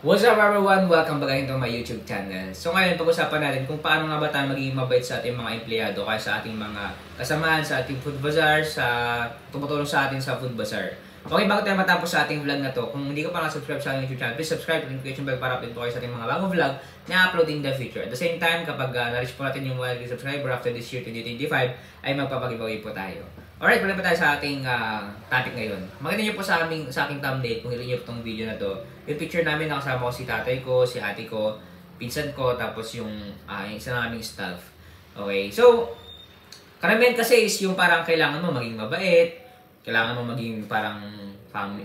What's up everyone? Welcome back to my YouTube channel. So ngayon, pag-usapan natin kung paano nga ba tayo magiging mabait sa ating mga empleyado kaya sa ating mga kasamahan sa ating food bazaar, sa tumutulong sa atin sa food bazaar. Okay, bago tayo matapos sa ating vlog na to, kung hindi ka pa na-subscribe sa ating YouTube channel, please subscribe at notification bell para update po kayo sa ating mga bagong vlog na upload in the future. At the same time, kapag na-reach po natin yung 1,000 subscriber after this year 2025, ay magpapag-giveaway po tayo. Alright, balik pa tayo sa ating topic ngayon. Makita niyo po sa aking thumbnail, kung hindi niyo po itong video na to, yung picture namin, nakasama ko si tatay ko, si ate ko, pinsan ko, tapos yung isa naming staff. Okay, so, karamihan kasi is yung parang kailangan mo maging mabait, kailangan mo maging parang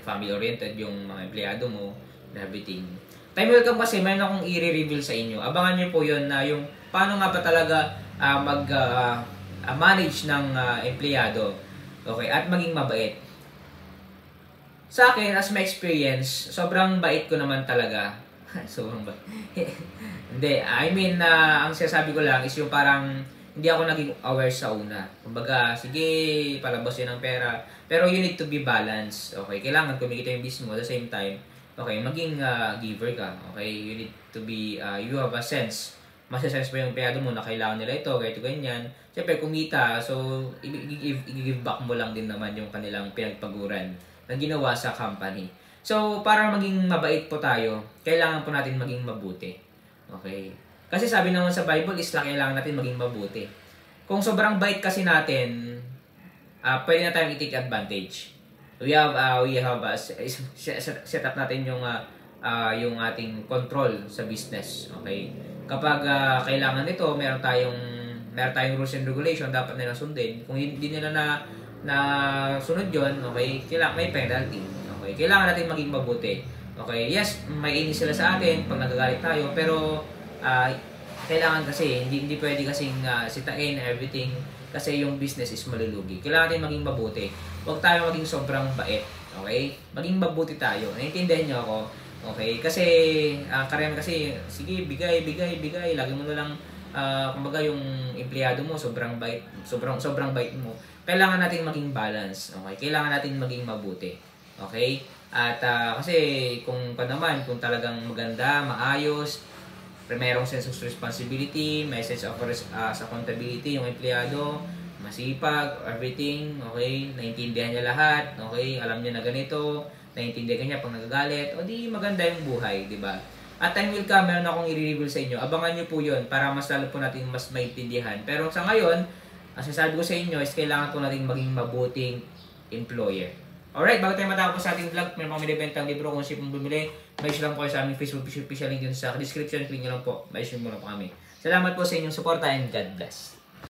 family-oriented yung mga empleyado mo, and everything. Time welcome kasi, mayroon akong i-reveal sa inyo. Abangan niyo po yun na yung paano nga ba talaga manage ng empleyado, okay, at maging mabait. Sa akin, as my experience, sobrang bait ko naman talaga. Sobrang bait. Hindi, I mean, ang sinasabi ko lang is yung parang hindi ako naging aware sa una. Kumbaga, sige, palabas yun ng pera. Pero you need to be balanced, okay? Kailangan kumikita yung business mo at the same time, okay, maging giver ka, okay? You need to be, you have a sense. Masa-sense mo yung empleyado mo na kailangan nila ito, ganito, ganyan. Siyempre, kumita, so, i-give back mo lang din naman yung kanilang pinagpaguran na ginawa sa company. So, para maging mabait po tayo, kailangan po natin maging mabuti. Okay? Kasi sabi naman sa Bible is na kailangan natin maging mabuti. Kung sobrang bait kasi natin, pwede na tayong i-take advantage. We have set up natin yung ating control sa business. Okay? Kapag kailangan nito, meron tayong rules and regulation, dapat nila sundin. Kung hindi nila na sunod yon, okay, kailangan may penalty. Okay, kailangan natin maging mabuti. Okay, yes, may inis sila sa atin pag nagagalit tayo, pero kailangan kasi hindi pwede kasing sitain everything kasi yung business is malulugi. Kailangan natin maging mabuti. Huwag tayo maging sobrang bait. Okay? Maging mabuti tayo. Naiintindihan niyo ako? Okay, kasi karamihan kasi sige, bigay. Lagi mo na lang kumbaga yung empleyado mo sobrang bait, sobrang bait mo. Kailangan natin maging balance, okay? Kailangan natin maging mabuti. Okay? At kasi kung talagang maganda, maayos, merong sense of responsibility, may sense of accountability yung empleyado, masipag, everything, okay? Naintindihan niya lahat, okay? Alam niya na ganito, naintindihan niya pag nagagalit, o di maganda yung buhay, di ba? At time will come, meron akong i-reveal sa inyo. Abangan niyo po yun para mas lalo po natin mas maintindihan. Pero sa ngayon, ang sasabi ko sa inyo is kailangan po natin maging mabuting employer. Alright, bago tayo matapos sa ating vlog, may mga binibentang libro kung sino pong bumili, may issue lang po sa aming Facebook official link dun sa description, click nyo lang po, may issue muna po kami. Salamat po sa inyong suporta and God bless.